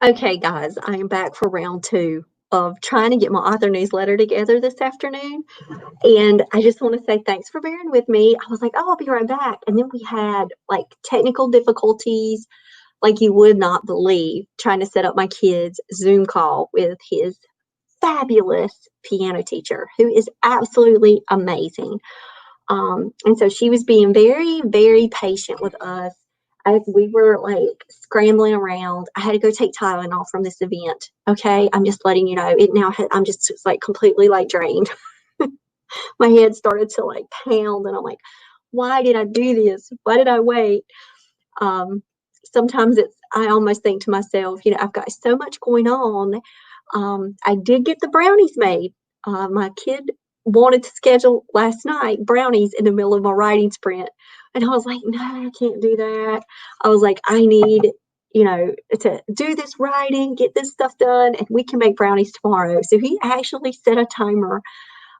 Okay, guys, I am back for round two of trying to get my author newsletter together this afternoon. And I just want to say thanks for bearing with me. I was like, oh, I'll be right back. And then we had like technical difficulties, like you would not believe, trying to set up my kid's Zoom call with his fabulous piano teacher, who is absolutely amazing. And so she was being very, very patient with us as we were like scrambling around. I had to go take Tylenol from this event. Okay, I'm just letting you know. It now I'm just like completely like drained. My head started to like pound, and I'm like, why did I do this? Why did I wait? Um, Sometimes I almost think to myself, I've got so much going on. I did get the brownies made. My kid wanted to schedule last night brownies in the middle of my writing sprint. And I was like, no, I can't do that. I was like, I need, to do this writing, get this stuff done, and we can make brownies tomorrow. So he actually set a timer,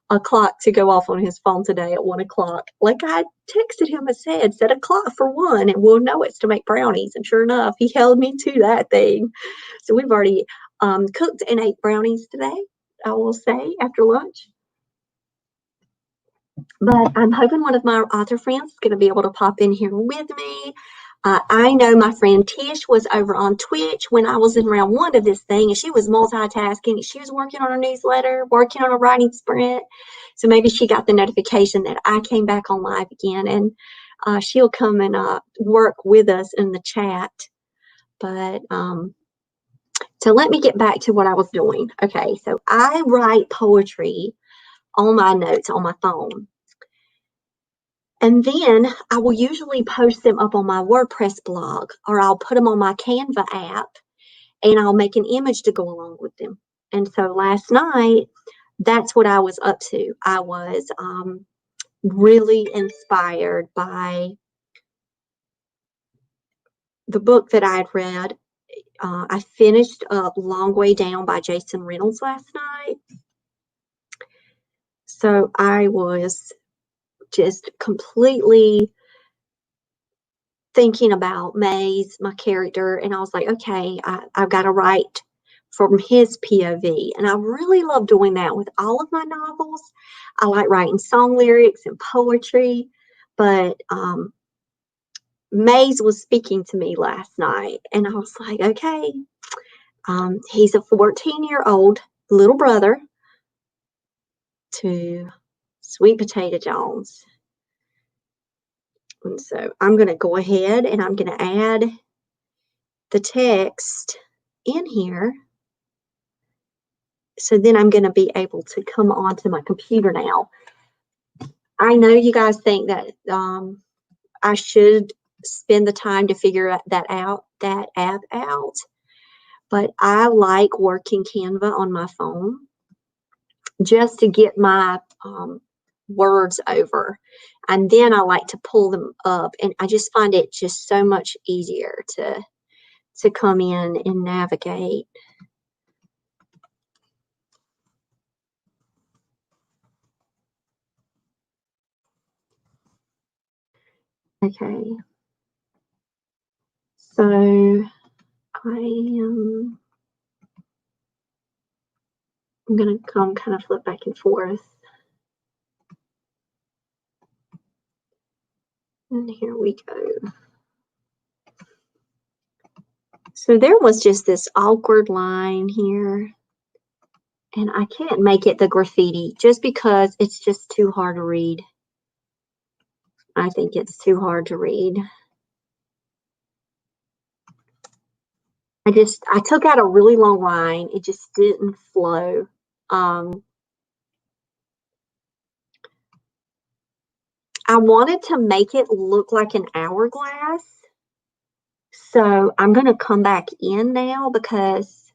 a clock to go off on his phone today at 1 o'clock. Like I texted him and said, set a clock for 1 and we'll know it's to make brownies. And sure enough, he held me to that thing. So we've already cooked and ate brownies today, I will say, after lunch. But I'm hoping one of my author friends is going to be able to pop in here with me. I know my friend Tish was over on Twitch when I was in round one of this thing, and she was multitasking. She was working on her newsletter, working on a writing sprint. So maybe she got the notification that I came back on live again, and she'll come and work with us in the chat. But so let me get back to what I was doing. Okay, so I write poetry on my notes on my phone. And then I will usually post them up on my WordPress blog, or I'll put them on my Canva app, and I'll make an image to go along with them. And so last night, that's what I was up to. I was really inspired by the book that I had read. I finished up Long Way Down by Jason Reynolds last night. So I was just completely thinking about Maze, my character, and I was like, okay, I've got to write from his POV. And I really love doing that with all of my novels. I like writing song lyrics and poetry, but Maze was speaking to me last night, and I was like, okay, he's a 14-year-old little brother to Sweet Potato Jones. And so I'm going to go ahead and I'm going to add the text in here. So then I'm going to be able to come onto my computer now. I know you guys think that I should spend the time to figure that app out, but I like working Canva on my phone just to get my words over. And then I like to pull them up, and I just find it just so much easier to come in and navigate. Okay. So I'm going to come kind of flip back and forth. And here we go. So there was just this awkward line here, and I can't make it the graffiti just because it's just too hard to read. I think it's too hard to read. I took out a really long line. It just didn't flow. I wanted to make it look like an hourglass. So I'm going to come back in now because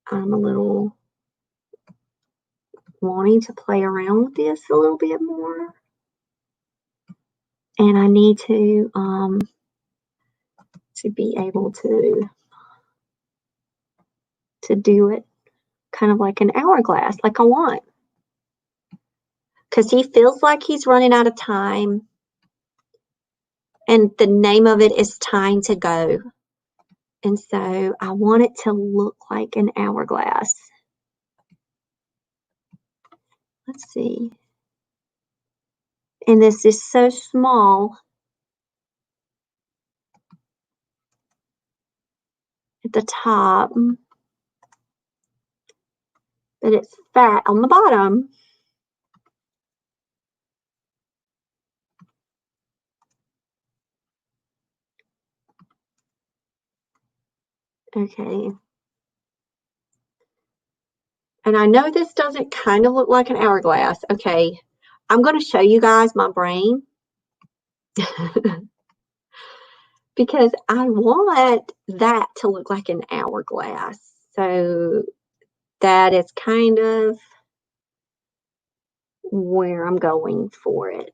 I'm a little wanting to play around with this a little bit more. And I need to be able to do it kind of like an hourglass, like I want. Because he feels like he's running out of time. And the name of it is Time to Go. And so I want it to look like an hourglass. Let's see. And this is so small at the top, but it's fat on the bottom. Okay. And I know this doesn't kind of look like an hourglass. Okay. I'm going to show you guys my brain because I want that to look like an hourglass. So that is kind of where I'm going for it.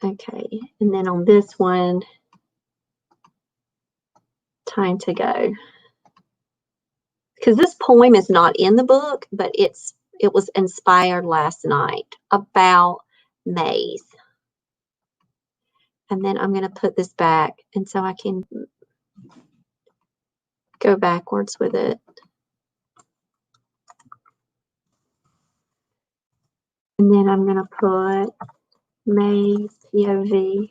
Okay, and then on this one, time to go. Because this poem is not in the book, but it was inspired last night about maize. And then I'm going to put this back, and so I can go backwards with it. And then I'm going to put maize POV.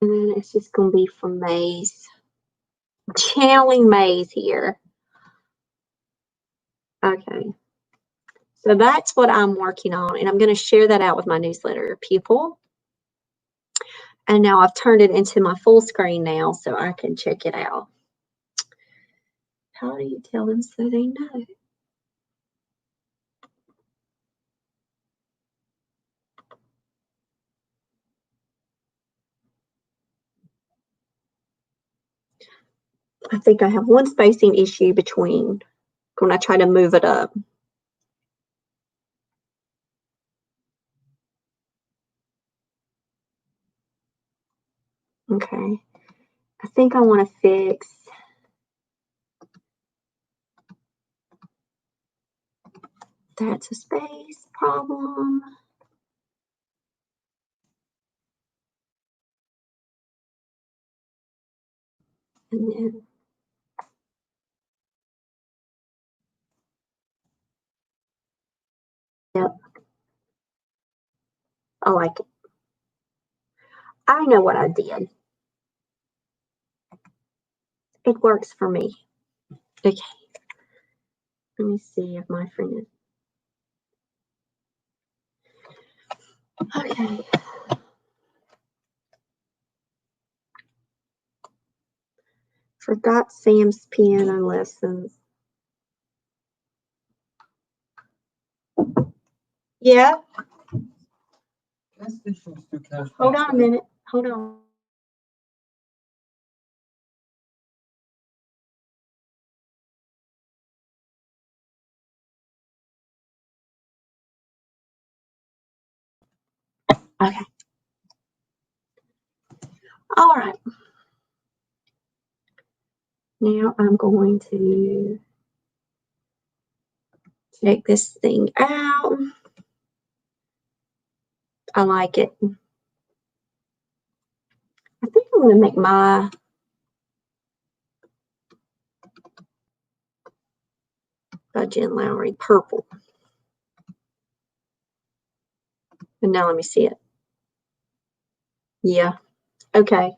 And then it's just going to be from maize. Channeling maize here. Okay. So that's what I'm working on, and I'm going to share that out with my newsletter people. And now I've turned it into my full screen now so I can check it out. How do you tell them so they know? I think I have one spacing issue between when I try to move it up. Okay. I think I want to fix that's a space problem. And then yep. I like it. I know what I did. It works for me. Okay. Let me see if my friend is. Okay. Forgot Sam's piano lessons. Yeah. Hold on a minute. Hold on. Okay. All right. Now I'm going to check this thing out. I like it. I think I'm going to make my by Jen Lowry purple. And now let me see it. Yeah. Okay.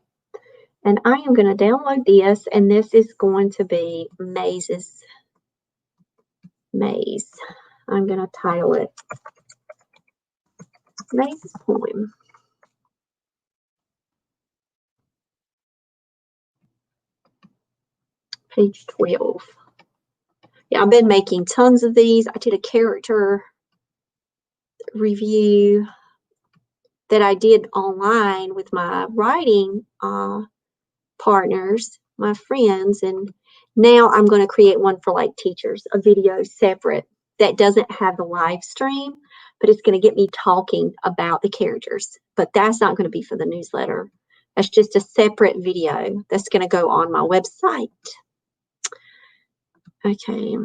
And I am going to download this, and this is going to be Maze's Maze. I'm going to title it Maze's Poem. Page 12. Yeah, I've been making tons of these. I did a character review that I did online with my writing partners, my friends, and now I'm going to create one for like teachers, a video separate that doesn't have the live stream, but it's going to get me talking about the characters. But that's not going to be for the newsletter. That's just a separate video that's going to go on my website. Okay.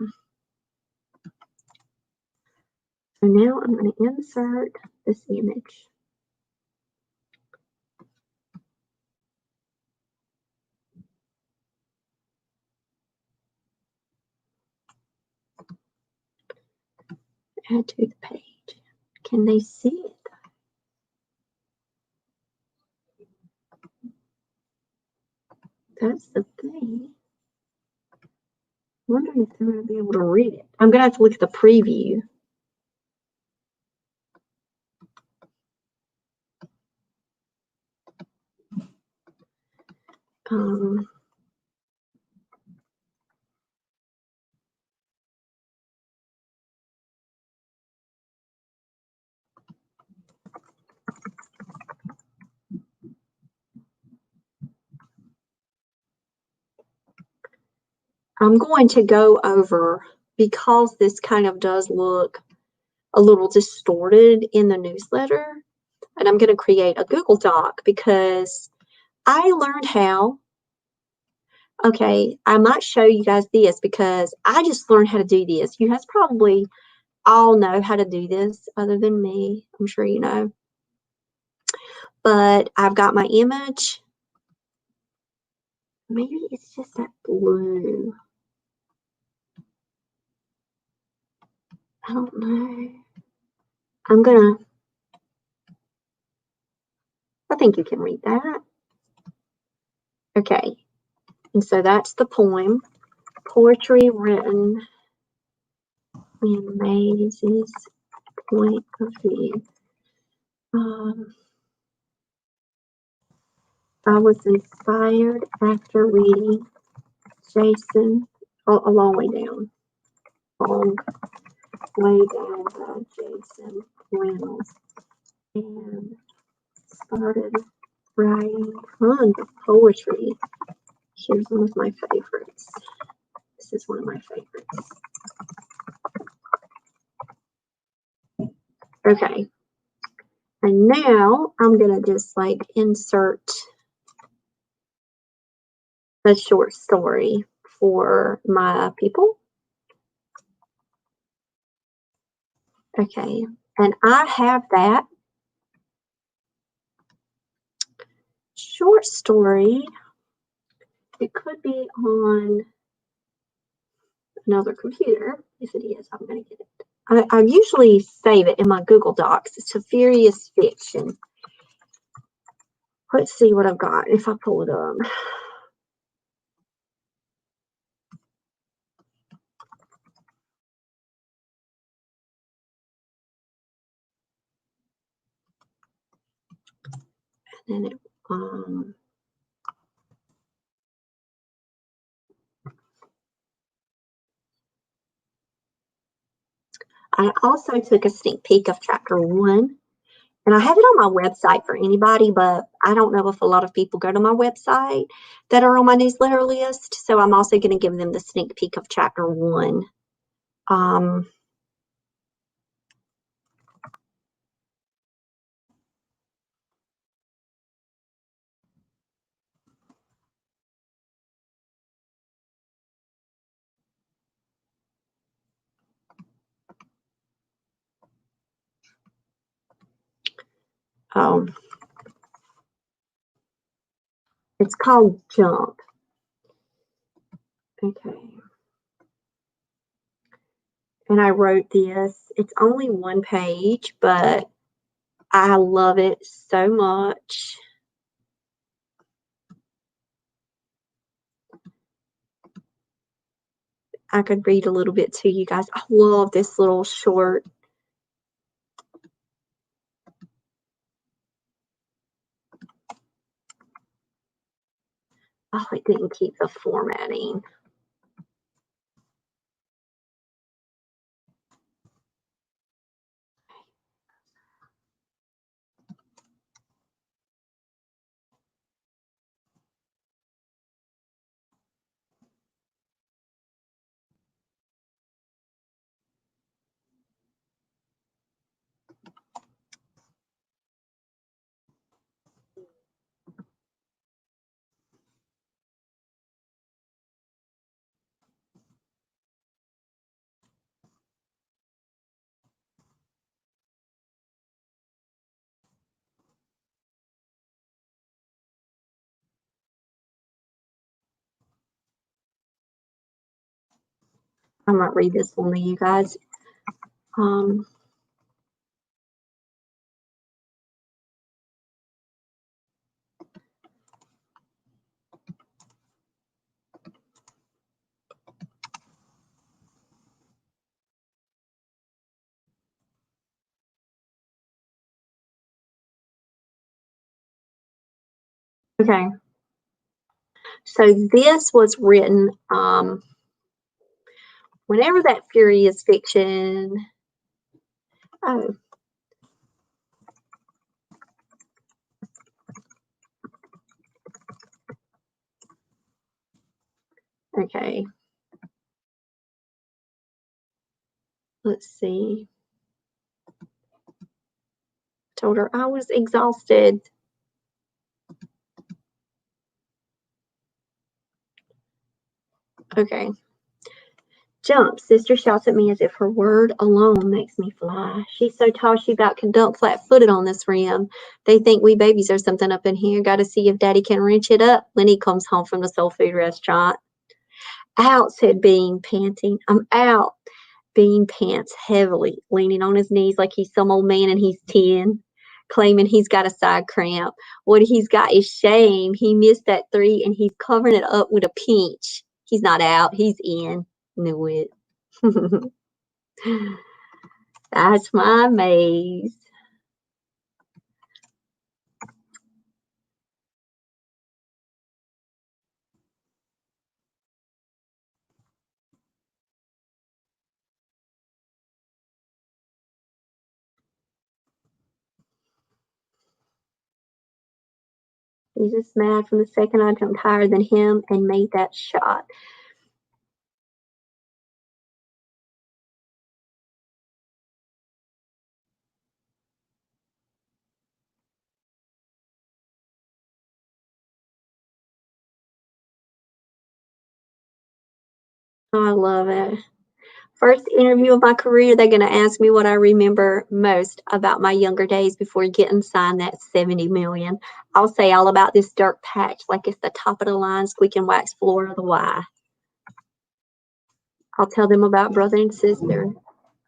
So now I'm going to insert this image. Add to the page. Can they see it? That's the thing. I'm wondering if they're going to be able to read it. I'm going to have to look at the preview. I'm going to go over, because this kind of does look a little distorted in the newsletter, and I'm going to create a Google Doc because I learned how. Okay, I might show you guys this because I just learned how to do this. You guys probably all know how to do this other than me. I'm sure you know. But I've got my image. Maybe it's just that blue. I don't know. I think you can read that. Okay. And so that's the poem. Poetry written in Maisie's point of view. I was inspired after reading Jason, a long way down. Long way down by Jason Reynolds. And started writing tons of poetry. Here's one of my favorites. This is one of my favorites. Okay. And now I'm going to just like insert a short story for my people. Okay. And I have that short story. It could be on another computer. If it is, I'm going to get it. I usually save it in my Google Docs. It's a Furious Fiction. Let's see what I've got if I pull it up. And then I also took a sneak peek of chapter 1. And I have it on my website for anybody, but I don't know if a lot of people go to my website that are on my newsletter list. So I'm also going to give them the sneak peek of chapter 1. It's called Jump. Okay. And I wrote this. It's only one page, but I love it so much. I could read a little bit to you guys. I love this little short. Oh, it didn't keep the formatting. I might read this one to you guys. Okay. So this was written whenever that Furious Fiction. Oh. Okay. Let's see. Told her I was exhausted. Okay. Jump, sister shouts at me as if her word alone makes me fly. She's so tall she about can dump flat-footed on this rim. They think we babies are something up in here. Gotta see if daddy can wrench it up when he comes home from the soul food restaurant. Out, said Bean, panting. I'm out. Bean pants heavily, leaning on his knees like he's some old man and he's 10, claiming he's got a side cramp. What he's got is shame. He missed that 3 and he's covering it up with a pinch. He's not out, he's in. Knew it. That's my maze. He's just mad from the second I jumped higher than him and made that shot. Oh, I love it. First interview of my career, they're going to ask me what I remember most about my younger days before getting signed that 70 million. I'll say all about this dirt patch like it's the top of the line squeaking wax floor of the Y. I'll tell them about brother and sister.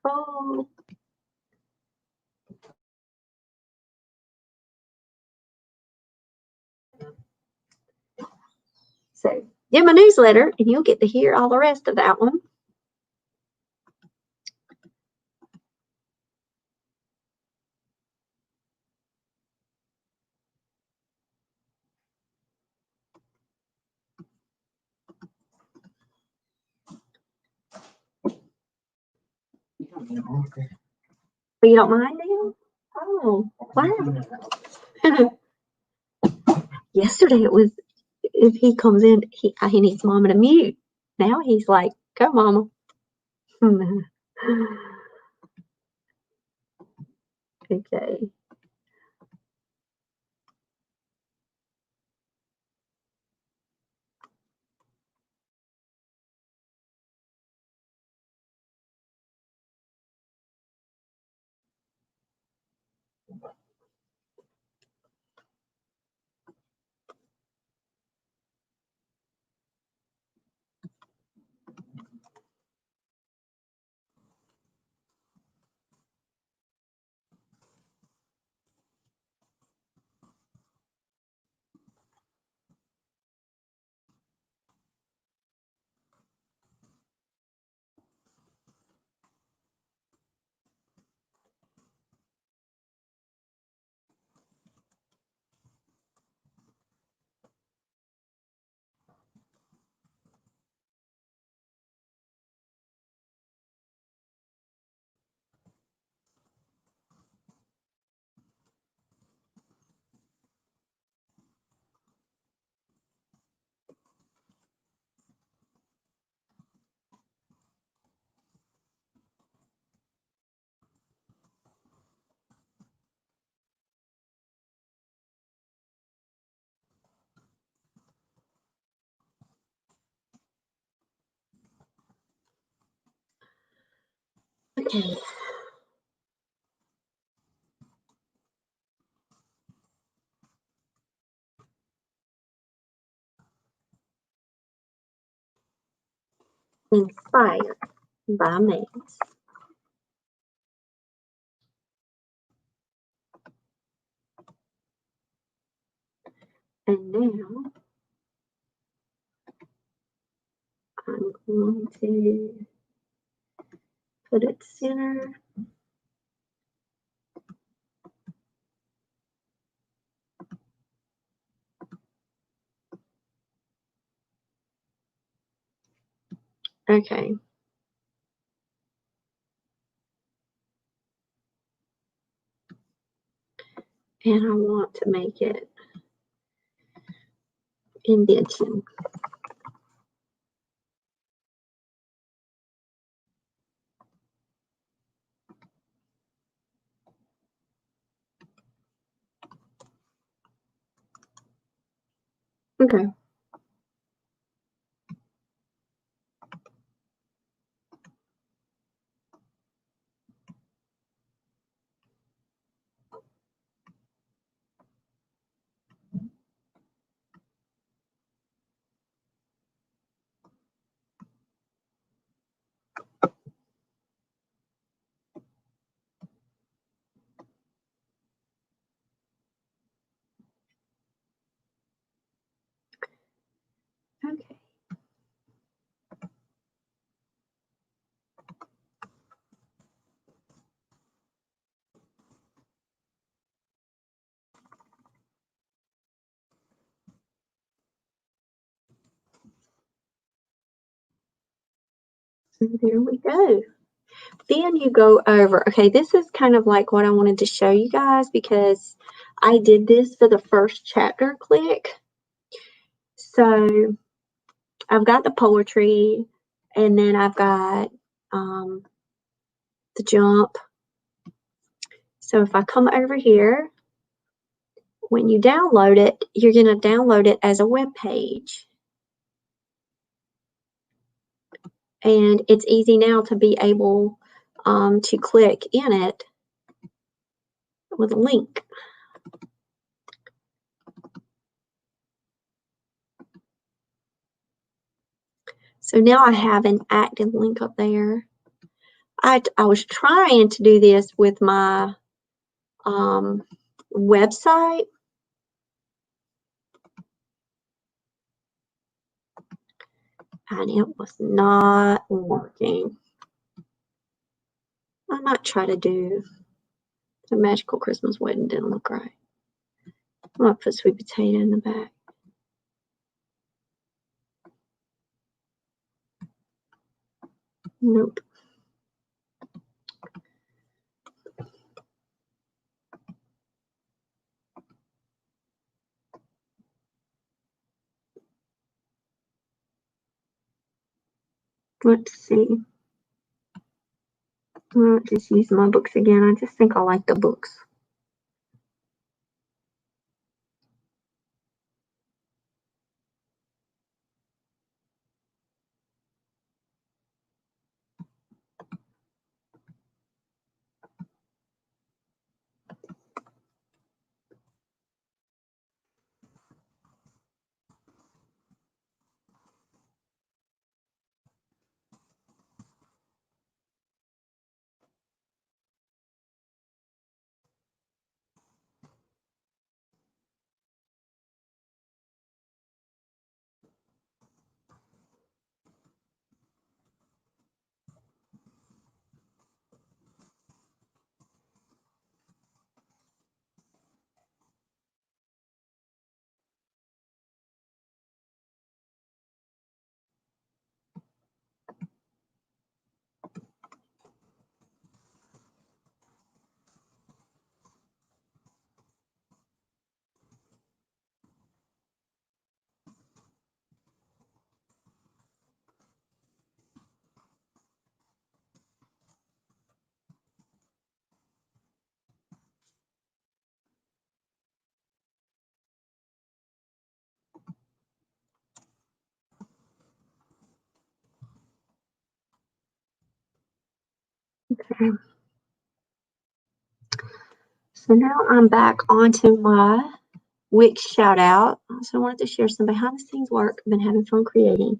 Oh. So get my newsletter and you'll get to hear all the rest of that one. But you don't mind now? Oh, wow. Yesterday it was, if he comes in, he needs mama to mute. Now he's like, go mama. Okay. Okay. Inspired. by Maze. And now I'm going to put it center. Okay. And I want to make it indentation. Okay. Okay. So there we go. Then you go over, okay, this is kind of like what I wanted to show you guys because I did this for the first chapter click. So I've got the poetry and then I've got the jump. So if I come over here, when you download it, you're going to download it as a web page. And it's easy now to be able to click in it with a link. So now I have an active link up there. I was trying to do this with my website. And it was not working. I might try to do the Magical Christmas Wedding. Didn't look right. I'm going to put sweet potato in the back. Nope. Let's see. I'll just use my books again. I just think I like the books. Okay. So now I'm back onto my Wix shout out. So I wanted to share some behind the scenes work I've been having fun creating.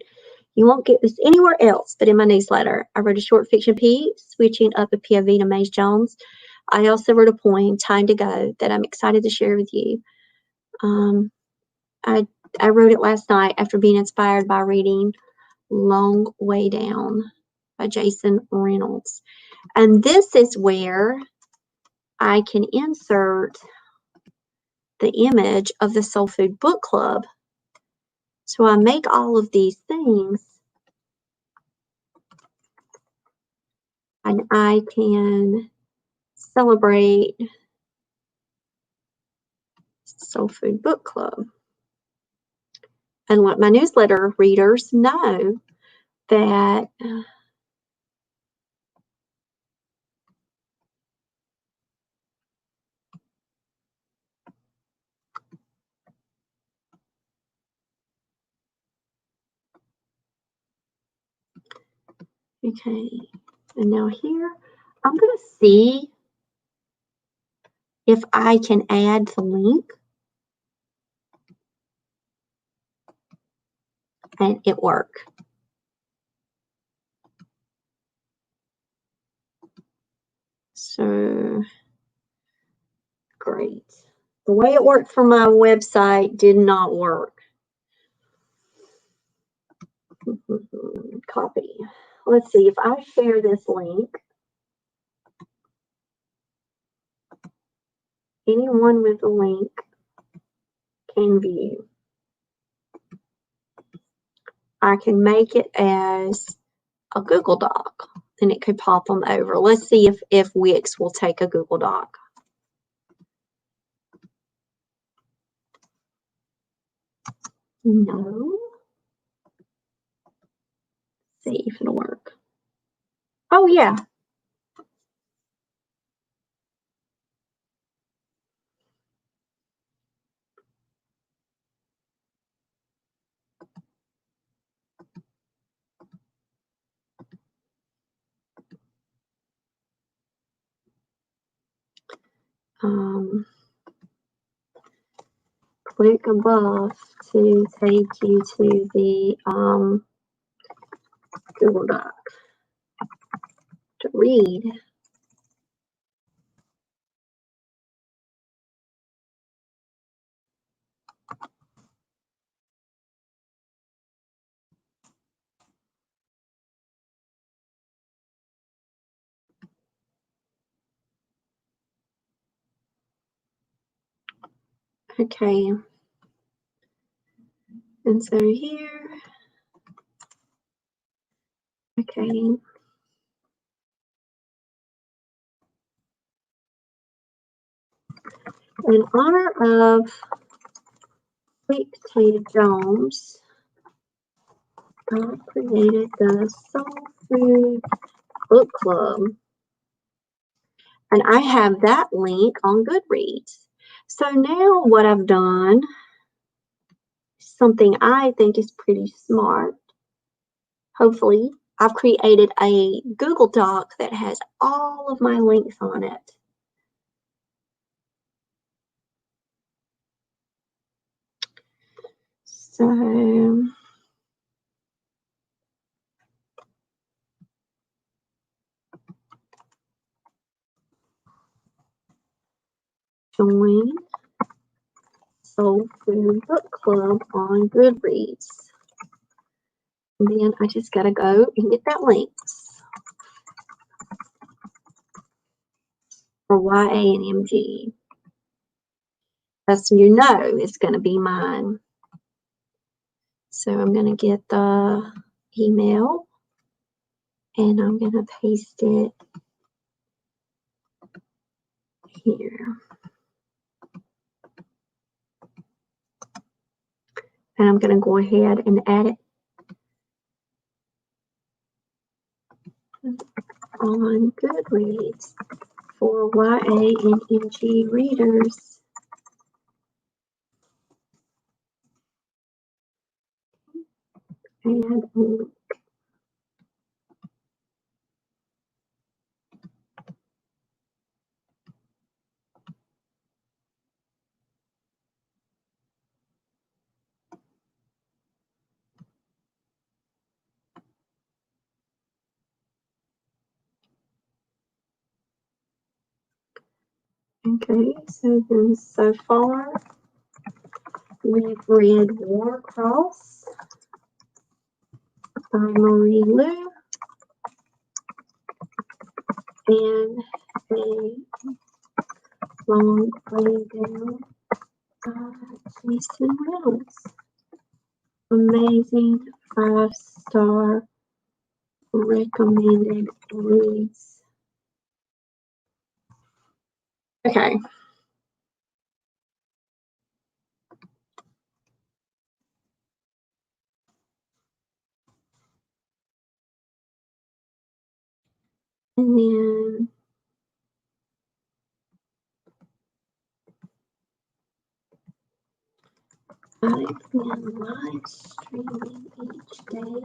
You won't get this anywhere else but in my newsletter. I wrote a short fiction piece, switching up a POV to Maze Jones. I also wrote a poem, Time to Go, that I'm excited to share with you. I wrote it last night after being inspired by reading Long Way Down by Jason Reynolds. And this is where I can insert the image of the Soul Food Book Club. So I make all of these things and I can celebrate Soul Food Book Club and let my newsletter readers know that okay. And now here, I'm going to see if I can add the link. And it worked. So, great. The way it worked for my website did not work. Copy. Let's see if I share this link. Anyone with a link can view. I can make it as a Google Doc and it could pop them over. Let's see if Wix will take a Google Doc. No. See if it'll work. Oh yeah. Click above to take you to the Google Doc to read. Okay. And so here, okay. In honor of Sweet Potato Jones, God created the Soul Food Book Club. And I have that link on Goodreads. So now what I've done, something I think is pretty smart, hopefully, I've created a Google Doc that has all of my links on it. So join Soul Food Book Club on Goodreads. And then I just got to go and get that link for YA and MG. That's, you know, it's going to be mine. So I'm going to get the email and I'm going to paste it here. And I'm going to go ahead and add it on Goodreads for YA and MG readers. And Okay, so far we've read Warcross by Marie Lu and a long way down by Jason Reynolds. Amazing 5-star recommended reads. Okay. And then I've been live streaming each day,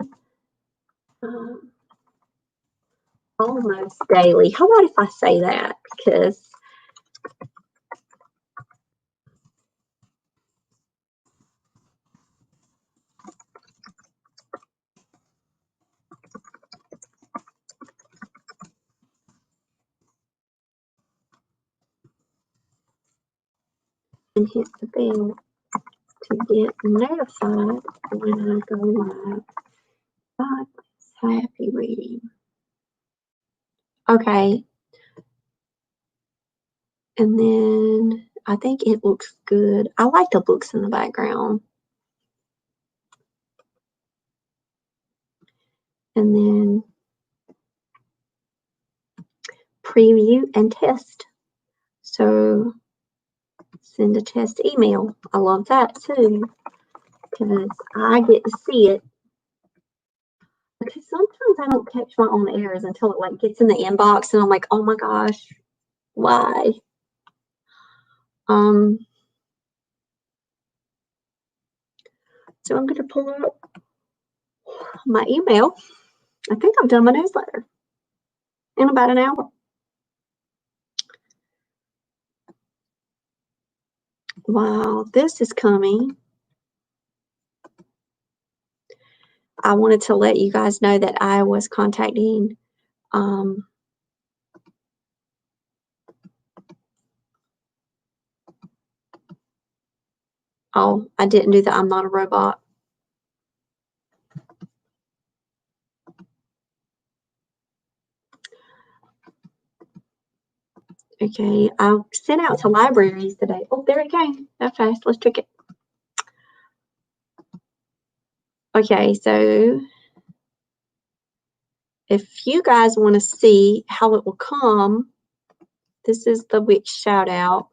almost daily. How about if I say that? Because and hit the bell to get notified when I go live. God, happy reading. Okay. And then I think it looks good. I like the books in the background. And then preview and test. So send a test email. I love that too, because I get to see it. Because sometimes I don't catch my own errors until it like gets in the inbox and I'm like, oh my gosh, why? So I'm going to pull up my email. I think I've done my newsletter in about an hour. Wow, this is coming. I wanted to let you guys know that I was contacting oh, I didn't do that. I'm not a robot. Okay, I sent out to libraries today. Oh, there it came. That fast. Let's check it. Okay, so if you guys want to see how it will come, this is the witch shout out.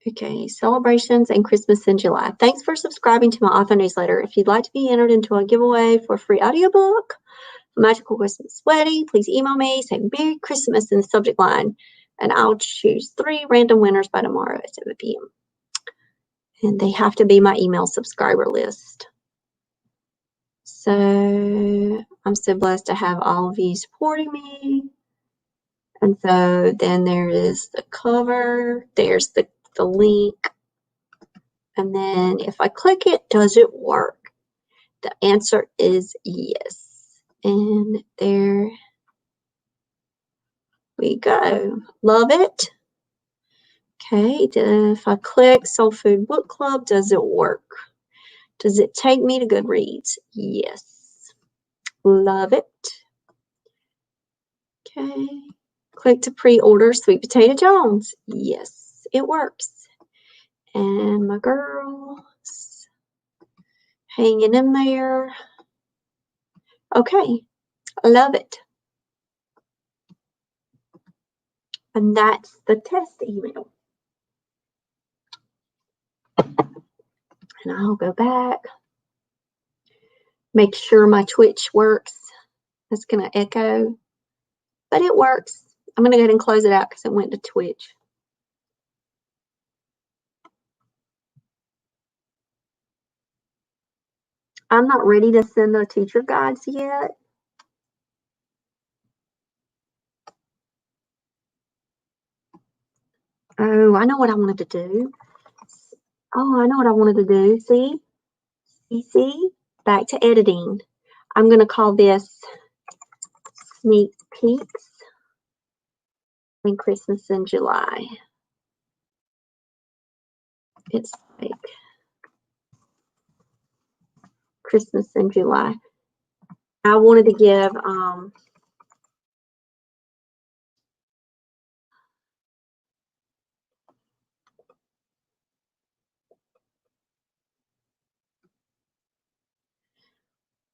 Okay, celebrations and Christmas in July. Thanks for subscribing to my author newsletter. If you'd like to be entered into a giveaway for a free audiobook, A Magical Christmas Wedding, please email me, say Merry Christmas in the subject line, and I'll choose 3 random winners by tomorrow at 7 p.m. And they have to be my email subscriber list. So I'm so blessed to have all of you supporting me. And so then there is the cover, there's the link. And then if I click it, does it work? The answer is yes. And there we go. Love it. Okay, if I click Soul Food Book Club, does it work? Does it take me to Goodreads? Yes. Love it. Okay. Click to pre-order Sweet Potato Jones. Yes, it works. And my girls hanging in there. Okay, I love it. And that's the test email. And I'll go back. Make sure my Twitch works. It's going to echo, but it works. I'm going to go ahead and close it out because it went to Twitch. I'm not ready to send the teacher guides yet. Oh, I know what I wanted to do. Oh, I know what I wanted to do. See? Back to editing. I'm going to call this sneak peeks in Christmas in July. It's like Christmas in July. I wanted to give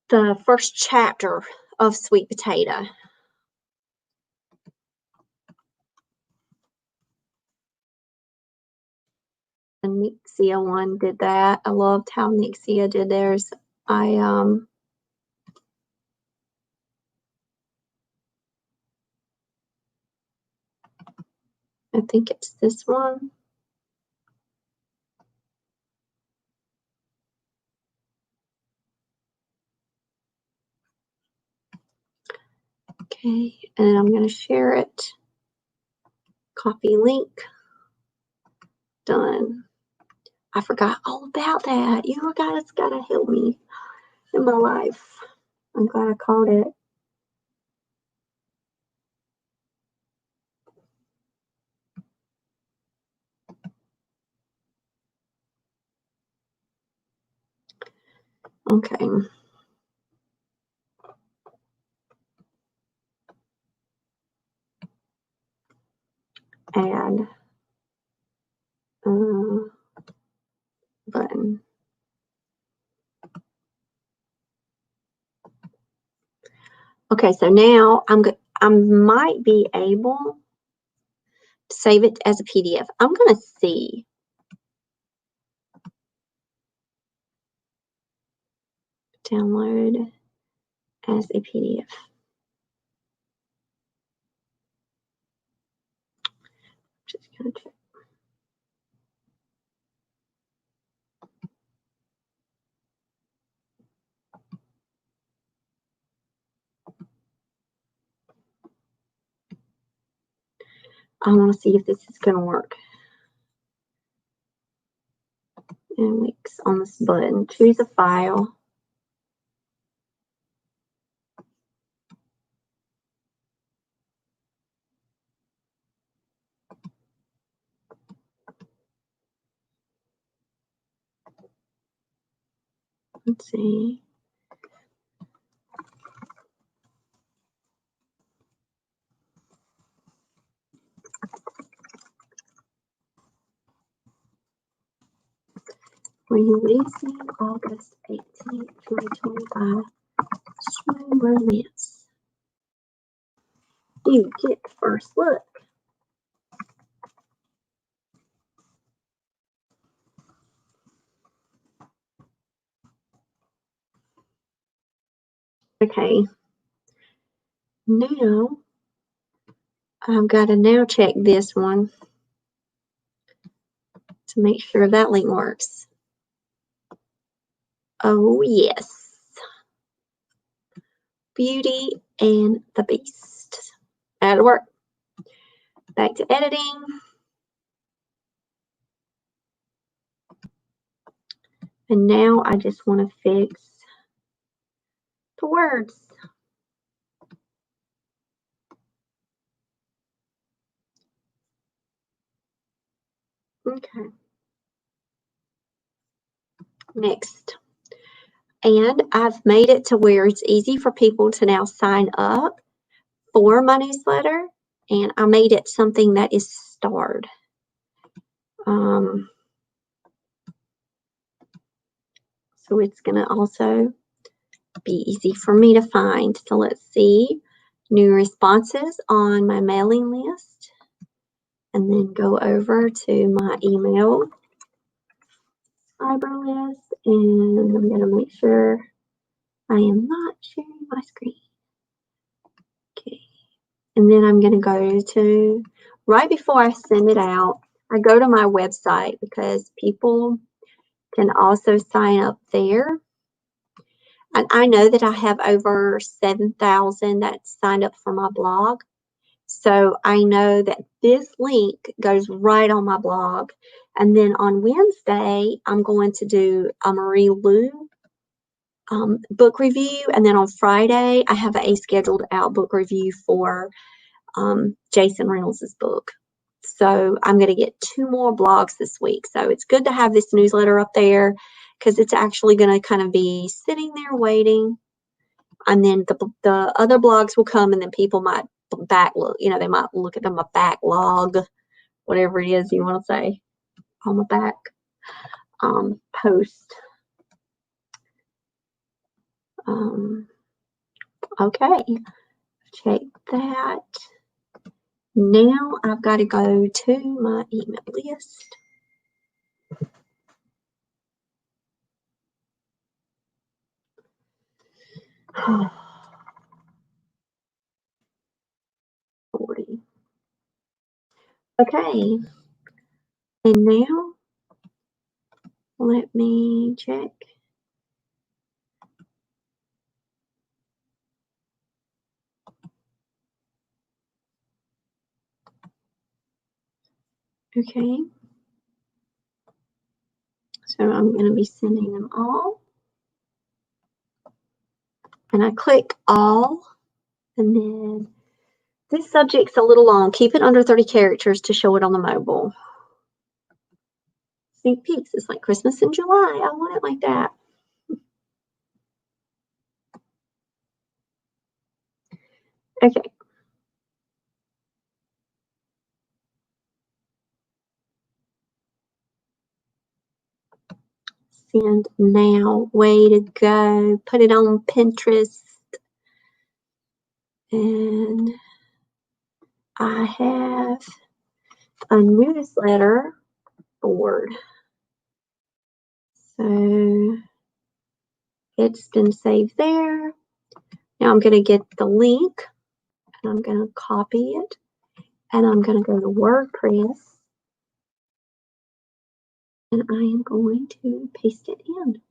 the first chapter of Sweet Potato. The Nixia one did that. I loved how Nixia did theirs. I think it's this one. Okay, and I'm going to share it. Copy link. Done. I forgot all about that. You guys gotta help me in my life. I'm glad I caught it. Okay. Add button. Okay, so now I might be able to save it as a PDF. I'm gonna see. Download as a PDF. Just gonna check. I want to see if this is going to work. And links on this button. Choose a file. Let's see. Releasing August 18th, 2025. Swing Romance. You get first look. Okay. Now, I've got to now check this one to make sure that link works. Oh, yes. Beauty and the Beast. That'll work. Back to editing. And now I just want to fix the words. Okay. Next. And I've made it to where it's easy for people to now sign up for my newsletter. And I made it something that is starred. So it's going to also be easy for me to find. So let's see. New responses on my mailing list. And then go over to my email subscriber list. And I'm going to make sure I am not sharing my screen. Okay. And then I'm going to go to, right before I send it out, I go to my website because people can also sign up there. And I know that I have over 7,000 that signed up for my blog. So I know that this link goes right on my blog. And then on Wednesday, I'm going to do a Marie Lu book review, and then on Friday I have a scheduled out book review for Jason Reynolds' book. So I'm going to get 2 more blogs this week. So it's good to have this newsletter up there because it's actually going to kind of be sitting there waiting. And then the other blogs will come, and then people might backlog, they might look at them, a backlog, whatever it is you want to say on the back post. Okay, check that. Now I've got to go to my email list. Okay, and now let me check. Okay, so I'm going to be sending them all, and I click all, and then this subject's a little long. Keep it under 30 characters to show it on the mobile. Sneak peeks. It's like Christmas in July. I want it like that. Okay. Send now. Way to go. Put it on Pinterest. And I have a newsletter board. So it's been saved there. Now I'm going to get the link, and I'm going to copy it, and I'm going to go to WordPress, and I am going to paste it in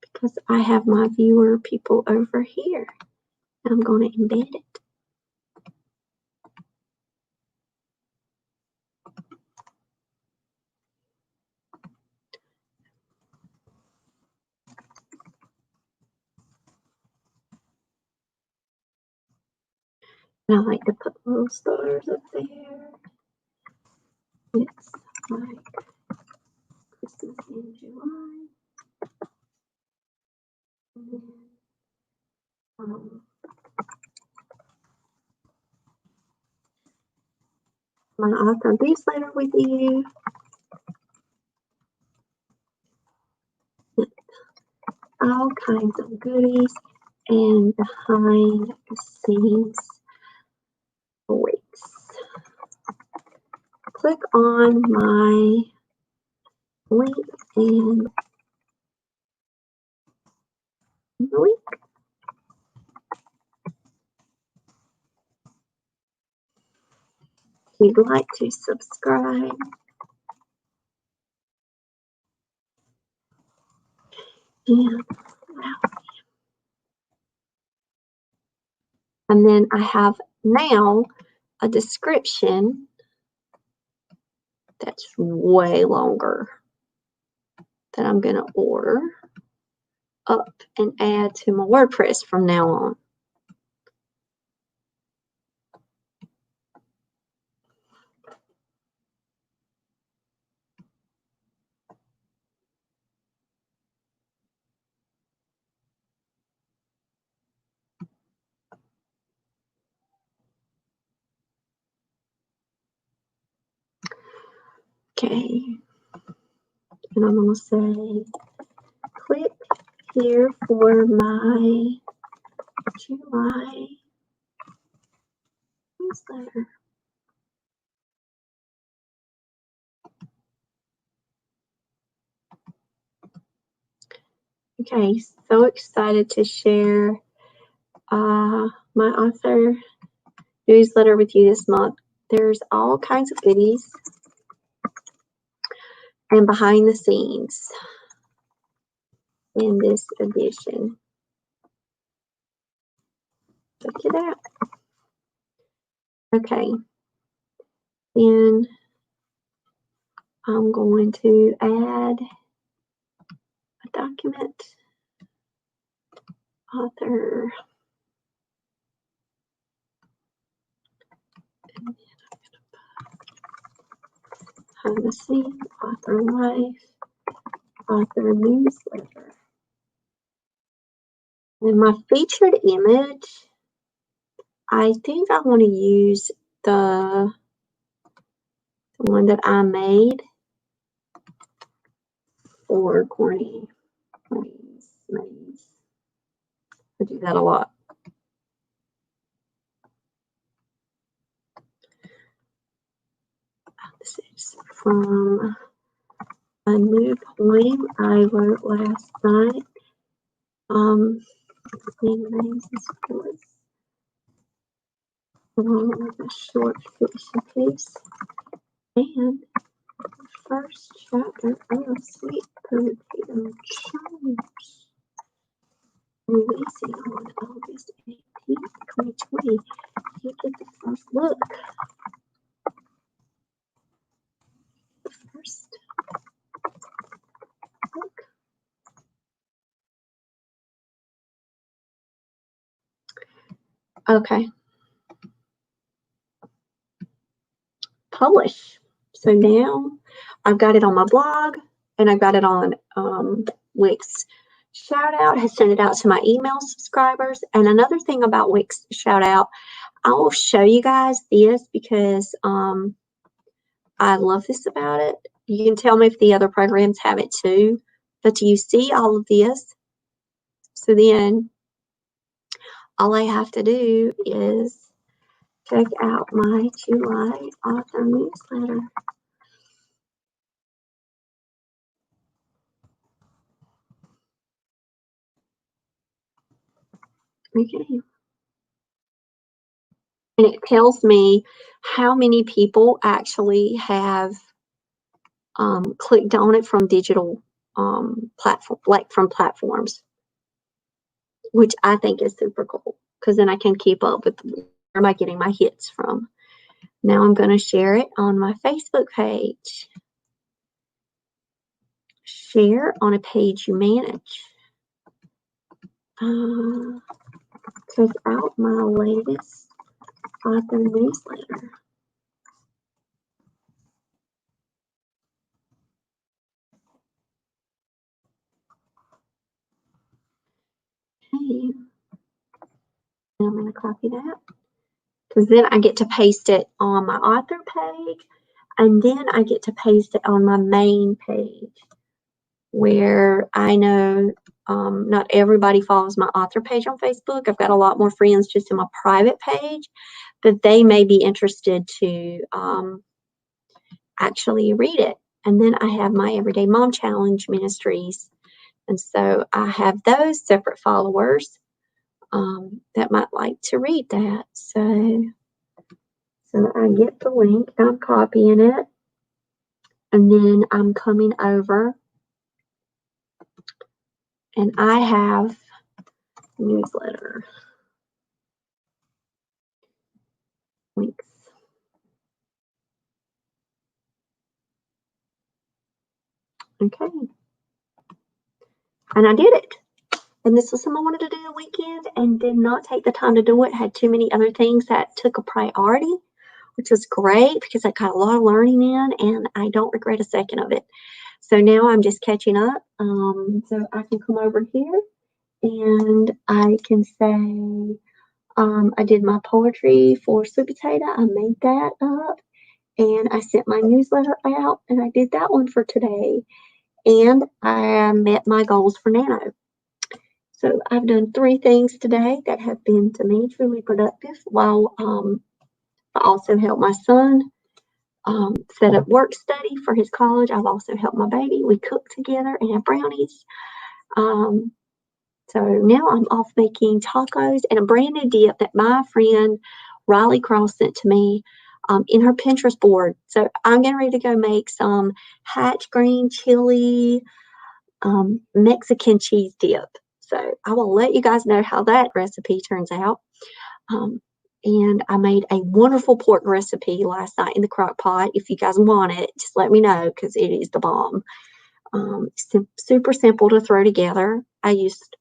because I have my viewer people over here. I'm going to embed it. And I like to put little stars up there. It's like Christmas in July. And then, my author newsletter with you. All kinds of goodies and behind the scenes links. Click on my link and link. If you'd like to subscribe, and then I have now a description that's way longer that I'm going to order up and add to my WordPress from now on. Okay, and I'm going to say, click here for my July newsletter. Okay, so excited to share my author newsletter with you this month. There's all kinds of goodies and behind the scenes in this edition. Look at that. Okay, then I'm going to add document, author, behind the scenes, author life, author newsletter. And my featured image, I think I want to use the one that I made for Corny Maze. I do that a lot. This is from a new poem I wrote last night. Along with a short fiction piece and the first chapter of Sweet Potato Charms, releasing on August 18th, 2020. You get the first look. The first look. Okay. Publish. So now I've got it on my blog and I've got it on Wix. Shout Out has sent it out to my email subscribers. And another thing about Wix Shout Out, I will show you guys this because I love this about it. You can tell me if the other programs have it too. But do you see all of this? So then all I have to do is check out my July author newsletter. Okay. And it tells me how many people actually have clicked on it from digital platform, like from platforms, which I think is super cool because then I can keep up with where am I getting my hits from. Now I'm going to share it on my Facebook page. Share on a page you manage. Check out my latest author newsletter. Okay. And I'm going to copy that because then I get to paste it on my author page and then I get to paste it on my main page where I know not everybody follows my author page on Facebook. I've got a lot more friends just in my private page, but they may be interested to actually read it. And then I have my Everyday Mom Challenge Ministries. And so I have those separate followers that might like to read that. So I get the link, I'm copying it, and then I'm coming over and I have newsletter links. Okay. And I did it. And this was something I wanted to do the weekend and did not take the time to do it. Had too many other things that took a priority, which was great because I got a lot of learning in and I don't regret a second of it. So now I'm just catching up. So I can come over here and I can say, I did my poetry for Sweet Potato. I made that up and I sent my newsletter out and I did that one for today. And I met my goals for Nano. So I've done 3 things today that have been to me truly productive while I also helped my son set up work study for his college. I've also helped my baby. We cooked together and had brownies. So now I'm off making tacos and a brand new dip that my friend Riley Cross sent to me in her Pinterest board. So I'm getting ready to go make some Hatch green chili Mexican cheese dip. So I will let you guys know how that recipe turns out. And I made a wonderful pork recipe last night in the crock pot. If you guys want it, just let me know because it is the bomb. Super simple to throw together. I used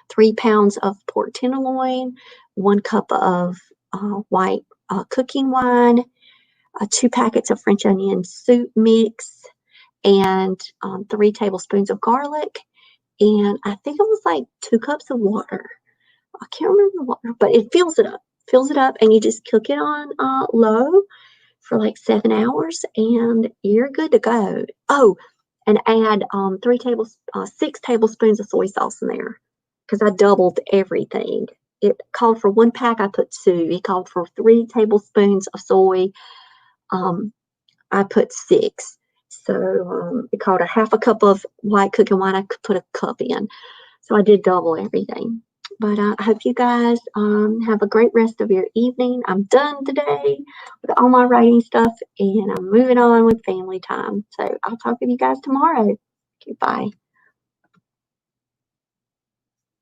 3 pounds of pork tenderloin, 1 cup of white cooking wine, 2 packets of French onion soup mix, and 3 tablespoons of garlic, and I think it was like 2 cups of water. I can't remember the water, but it fills it up, and you just cook it on low for like 7 hours, and you're good to go. Oh, and add 6 tablespoons of soy sauce in there because I doubled everything. It called for 1 pack, I put 2. It called for 3 tablespoons of soy. I put 6. So it called a half a cup of white cooking wine. I could put a cup in. So I did double everything. But I hope you guys have a great rest of your evening. I'm done today with all my writing stuff, and I'm moving on with family time. So I'll talk with you guys tomorrow. Okay, bye.